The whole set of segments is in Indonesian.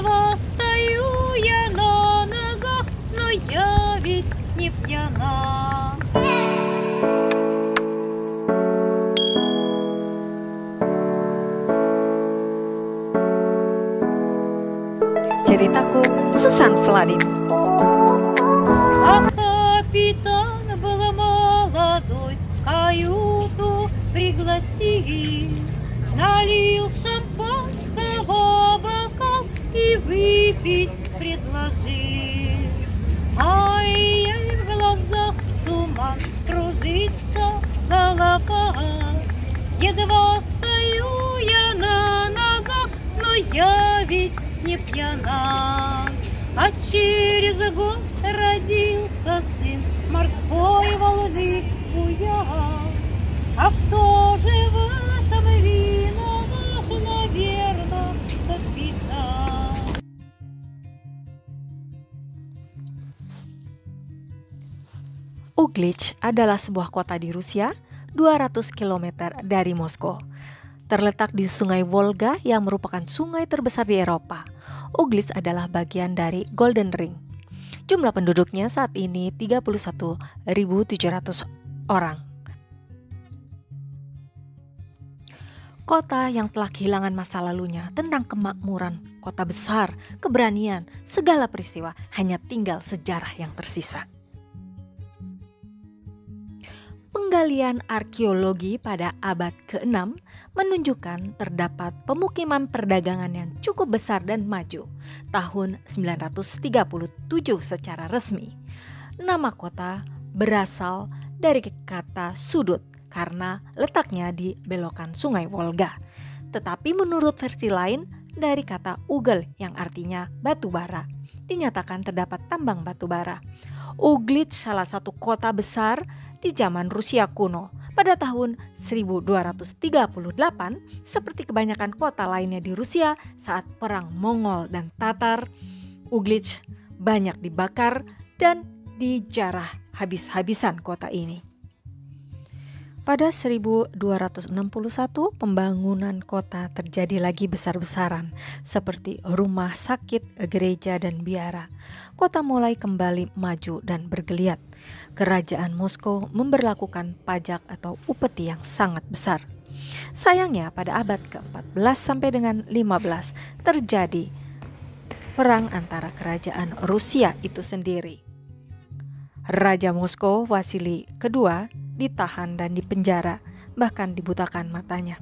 Едва стою я на ногах, но я ведь не пьяна. Ceritaku Susan Vladim. А капитан был молодой, каюту пригласил, налил шампанского бокал и выпить предложил. Ай-яй, в глазах туман, кружится голова. Едва стою я на ногах, но я ведь не пьяна. А через год родился сын морской волны буян. А кто же в этом виноват, наверно, капитан? Uglitch adalah sebuah kota di Rusia 200 km dari Moskow. Terletak di Sungai Volga yang merupakan sungai terbesar di Eropa. Uglitch adalah bagian dari Golden Ring. Jumlah penduduknya saat ini 31.700 orang. Kota yang telah kehilangan masa lalunya tentang kemakmuran, kota besar, keberanian, segala peristiwa, hanya tinggal sejarah yang tersisa. Penggalian arkeologi pada abad ke-6 menunjukkan terdapat pemukiman perdagangan yang cukup besar dan maju. Tahun 937 secara resmi. Nama kota berasal dari kata sudut karena letaknya di belokan sungai Volga. Tetapi menurut versi lain dari kata ugel yang artinya batu bara. Dinyatakan terdapat tambang batu bara. Uglitch salah satu kota besar di zaman Rusia kuno. Pada tahun 1238, seperti kebanyakan kota lainnya di Rusia saat perang Mongol dan Tatar, Uglitch banyak dibakar dan dijarah habis-habisan kota ini. Pada 1261, pembangunan kota terjadi lagi besar-besaran, seperti rumah sakit, gereja, dan biara. Kota mulai kembali maju dan bergeliat. Kerajaan Moskow memberlakukan pajak atau upeti yang sangat besar. Sayangnya pada abad ke-14 sampai dengan 15 terjadi perang antara kerajaan Rusia itu sendiri. Raja Moskow Vasili II ditahan dan dipenjara, bahkan dibutakan matanya.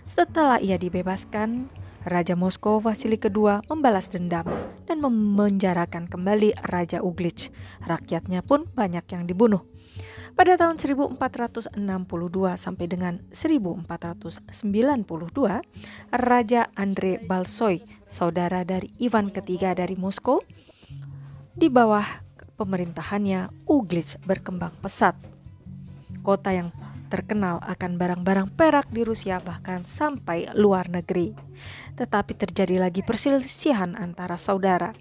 Setelah ia dibebaskan, Raja Moskow Vasili II membalas dendam dan memenjarakan kembali Raja Uglitch. Rakyatnya pun banyak yang dibunuh. Pada tahun 1462 sampai dengan 1492, Raja Andrei Balsoi, saudara dari Ivan ketiga dari Moskow, di bawah pemerintahannya Uglitch berkembang pesat. Kota yang terkenal akan barang-barang perak di Rusia bahkan sampai luar negeri. Tetapi terjadi lagi perselisihan antara saudara.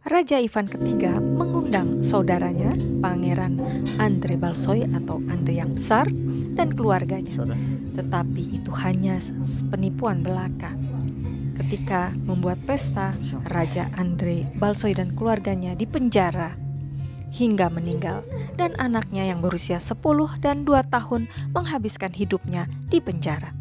Raja Ivan ketiga mengundang saudaranya, Pangeran Andrei Balsoi atau Andrei yang besar, dan keluarganya. Tetapi itu hanya penipuan belaka. Ketika membuat pesta, Raja Andrei Balsoi dan keluarganya dipenjara hingga meninggal, dan anaknya yang berusia 10 dan 2 tahun menghabiskan hidupnya di penjara.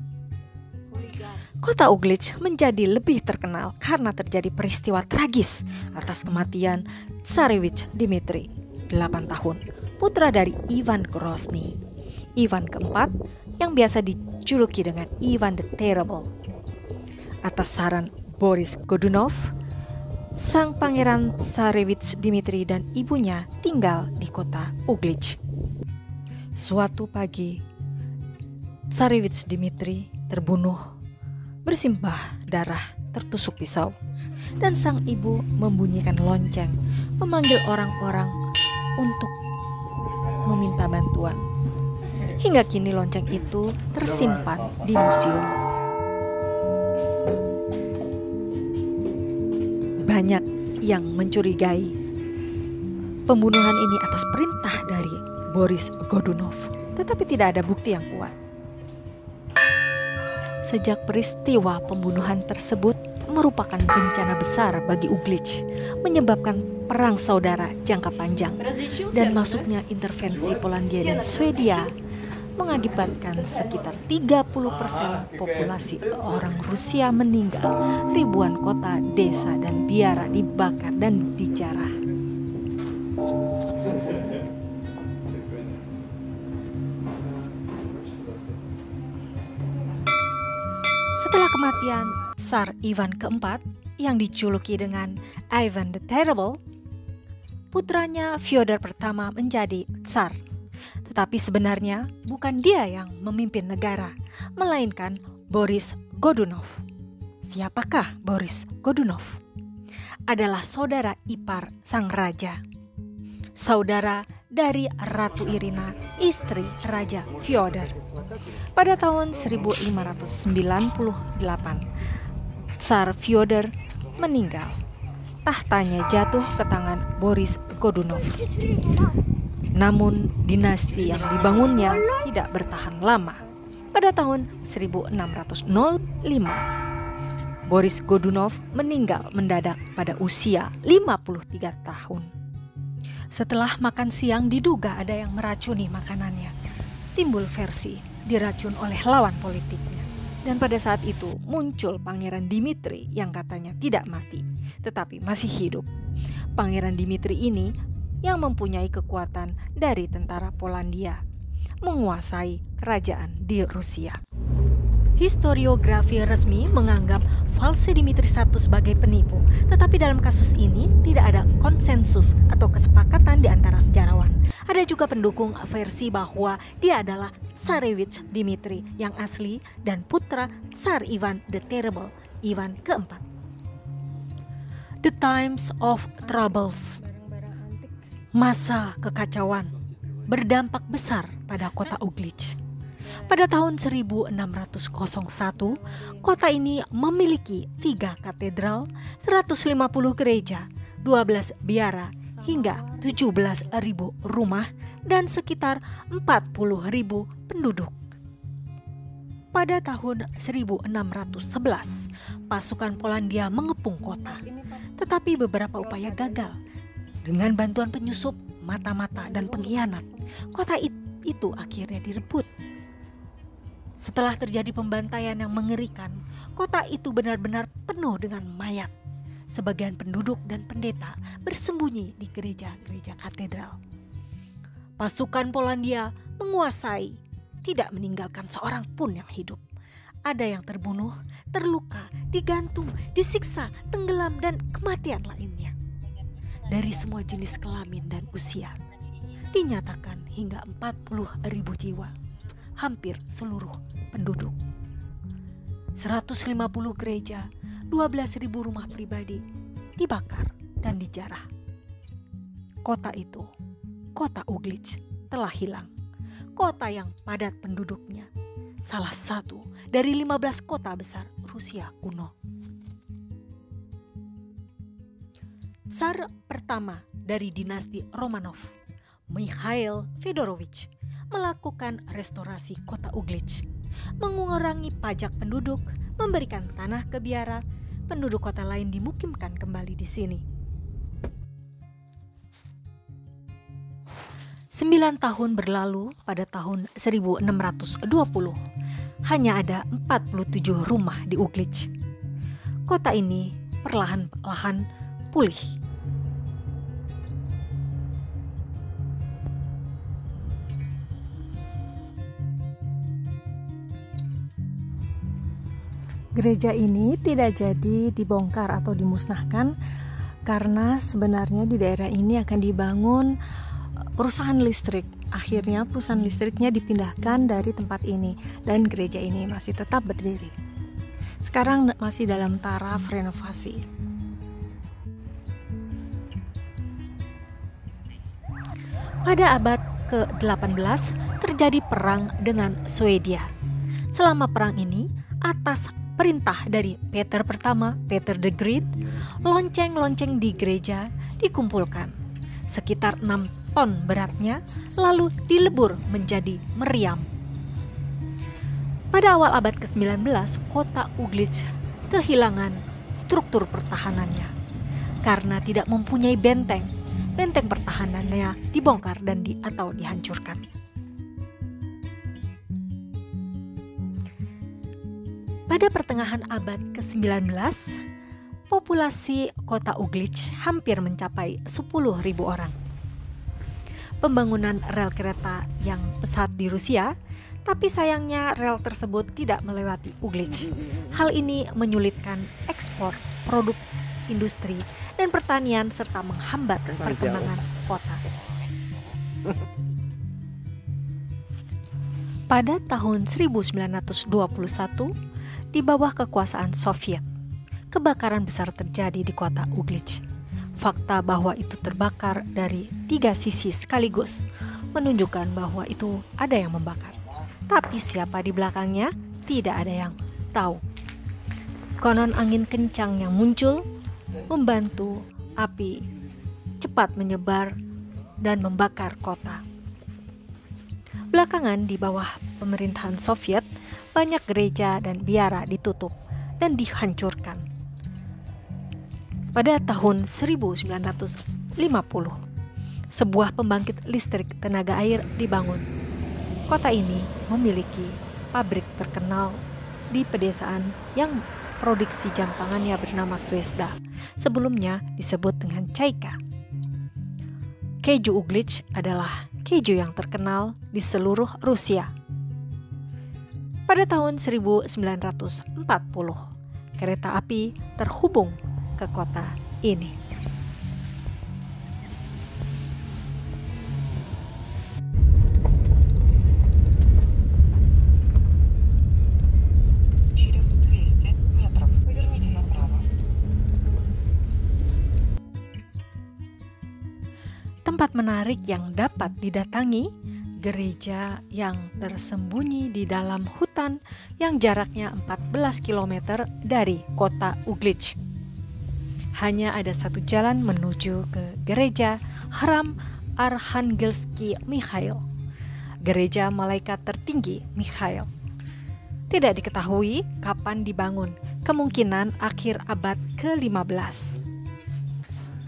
Kota Uglitch menjadi lebih terkenal karena terjadi peristiwa tragis atas kematian Tsarevich Dmitri, 8 tahun, putra dari Ivan Grozny, Ivan keempat yang biasa dijuluki dengan Ivan the Terrible. Atas saran Boris Godunov, sang pangeran Tsarevich Dmitri dan ibunya tinggal di kota Uglitch. Suatu pagi, Tsarevich Dmitri terbunuh, bersimbah darah, tertusuk pisau, dan sang ibu membunyikan lonceng, memanggil orang-orang untuk meminta bantuan. Hingga kini lonceng itu tersimpan di museum. Banyak yang mencurigai pembunuhan ini atas perintah dari Boris Godunov, tetapi tidak ada bukti yang kuat. Sejak peristiwa pembunuhan tersebut, merupakan bencana besar bagi Uglitch, menyebabkan perang saudara jangka panjang dan masuknya intervensi Polandia dan Swedia mengakibatkan sekitar 30% populasi orang Rusia meninggal, ribuan kota, desa, dan biara dibakar dan dijarah. Setelah kematian Tsar Ivan keempat yang dijuluki dengan Ivan the Terrible, putranya Fyodor pertama menjadi Tsar. Tetapi sebenarnya bukan dia yang memimpin negara, melainkan Boris Godunov. Siapakah Boris Godunov? Adalah saudara ipar sang raja, saudara dari Ratu Irina, istri Raja Fyodor. Pada tahun 1598, Tsar Fyodor meninggal. Tahtanya jatuh ke tangan Boris Godunov. Namun dinasti yang dibangunnya tidak bertahan lama. Pada tahun 1605, Boris Godunov meninggal mendadak pada usia 53 tahun. Setelah makan siang diduga ada yang meracuni makanannya. Timbul versi diracun oleh lawan politiknya. Dan pada saat itu muncul Pangeran Dimitri yang katanya tidak mati, tetapi masih hidup. Pangeran Dimitri ini yang mempunyai kekuatan dari tentara Polandia, menguasai kerajaan di Rusia. Historiografi resmi menganggap false Dimitri I sebagai penipu, tetapi dalam kasus ini tidak ada konsensus atau kesepakatan di antara sejarawan. Ada juga pendukung versi bahwa dia adalah Tsarevich Dimitri yang asli dan putra Tsar Ivan the Terrible, Ivan keempat. The Times of Troubles, masa kekacauan, berdampak besar pada kota Uglitch. Pada tahun 1601, kota ini memiliki 3 katedral, 150 gereja, 12 biara, hingga 17.000 rumah dan sekitar 40.000 penduduk. Pada tahun 1611, pasukan Polandia mengepung kota, tetapi beberapa upaya gagal. Dengan bantuan penyusup, mata-mata, dan pengkhianat, kota itu akhirnya direbut. Setelah terjadi pembantaian yang mengerikan, kota itu benar-benar penuh dengan mayat. Sebagian penduduk dan pendeta bersembunyi di gereja-gereja katedral. Pasukan Polandia menguasai, tidak meninggalkan seorang pun yang hidup. Ada yang terbunuh, terluka, digantung, disiksa, tenggelam, dan kematian lainnya. Dari semua jenis kelamin dan usia, dinyatakan hingga 40.000 jiwa, hampir seluruh penduduk. 150 gereja, 12.000 rumah pribadi dibakar dan dijarah. Kota itu, kota Uglitch, telah hilang. Kota yang padat penduduknya, salah satu dari 15 kota besar Rusia kuno. Tsar pertama dari dinasti Romanov, Mikhail Fedorovich, melakukan restorasi kota Uglitch, mengurangi pajak penduduk, memberikan tanah ke biara, penduduk kota lain dimukimkan kembali di sini. 9 tahun berlalu pada tahun 1620, hanya ada 47 rumah di Uglitch. Kota ini perlahan-lahan pulih. Gereja ini tidak jadi dibongkar atau dimusnahkan karena sebenarnya di daerah ini akan dibangun perusahaan listrik. Akhirnya perusahaan listriknya dipindahkan dari tempat ini dan gereja ini masih tetap berdiri. Sekarang masih dalam taraf renovasi. Pada abad ke-18 terjadi perang dengan Swedia. Selama perang ini, atas perintah dari Peter pertama, Peter the Great, lonceng-lonceng di gereja dikumpulkan. Sekitar 6 ton beratnya, lalu dilebur menjadi meriam. Pada awal abad ke-19, kota Uglitch kehilangan struktur pertahanannya. Karena tidak mempunyai benteng, benteng pertahanannya dibongkar dan atau dihancurkan. Pada pertengahan abad ke-19, populasi kota Uglitch hampir mencapai 10.000 orang. Pembangunan rel kereta yang pesat di Rusia, tapi sayangnya rel tersebut tidak melewati Uglitch. Hal ini menyulitkan ekspor produk industri dan pertanian serta menghambat perkembangan kota. Pada tahun 1921, di bawah kekuasaan Soviet, kebakaran besar terjadi di kota Uglitch. Fakta bahwa itu terbakar dari 3 sisi sekaligus menunjukkan bahwa itu ada yang membakar. Tapi siapa di belakangnya tidak ada yang tahu. Konon angin kencang yang muncul membantu api cepat menyebar dan membakar kota. Belakangan di bawah pemerintahan Soviet, banyak gereja dan biara ditutup dan dihancurkan. Pada tahun 1950, sebuah pembangkit listrik tenaga air dibangun. Kota ini memiliki pabrik terkenal di pedesaan yang produksi jam tangannya bernama Zvezda, sebelumnya disebut dengan Chaika. Keju Uglitch adalah keju yang terkenal di seluruh Rusia. Pada tahun 1940, kereta api terhubung ke kota ini. Через 200 метров поверните направо. Tempat menarik yang dapat didatangi, gereja yang tersembunyi di dalam hutan yang jaraknya 14 km dari kota Uglitch. Hanya ada satu jalan menuju ke gereja Hram Arkhangelsky Mikhail, gereja malaikat tertinggi Mikhail. Tidak diketahui kapan dibangun, kemungkinan akhir abad ke-15.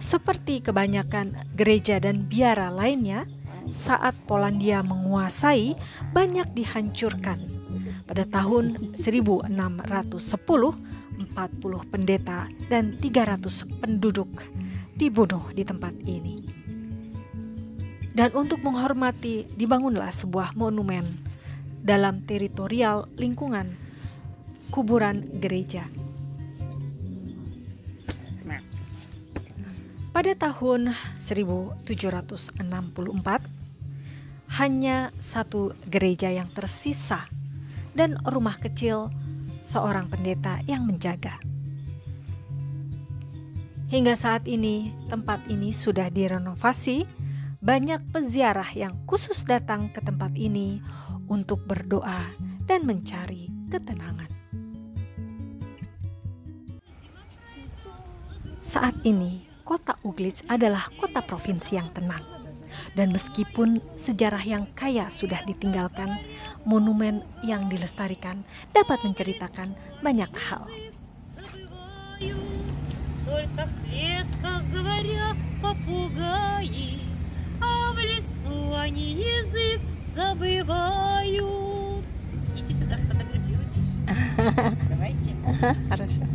Seperti kebanyakan gereja dan biara lainnya, saat Polandia menguasai, banyak dihancurkan. Pada tahun 1610, 40 pendeta dan 300 penduduk dibunuh di tempat ini. Dan untuk menghormati, dibangunlah sebuah monumen dalam teritorial lingkungan kuburan gereja. Pada tahun 1764, hanya satu gereja yang tersisa dan rumah kecil seorang pendeta yang menjaga. Hingga saat ini, tempat ini sudah direnovasi. Banyak peziarah yang khusus datang ke tempat ini untuk berdoa dan mencari ketenangan. Saat ini, kota Uglitch adalah kota provinsi yang tenang. Dan meskipun sejarah yang kaya sudah ditinggalkan, monumen yang dilestarikan dapat menceritakan banyak hal. Хорошо.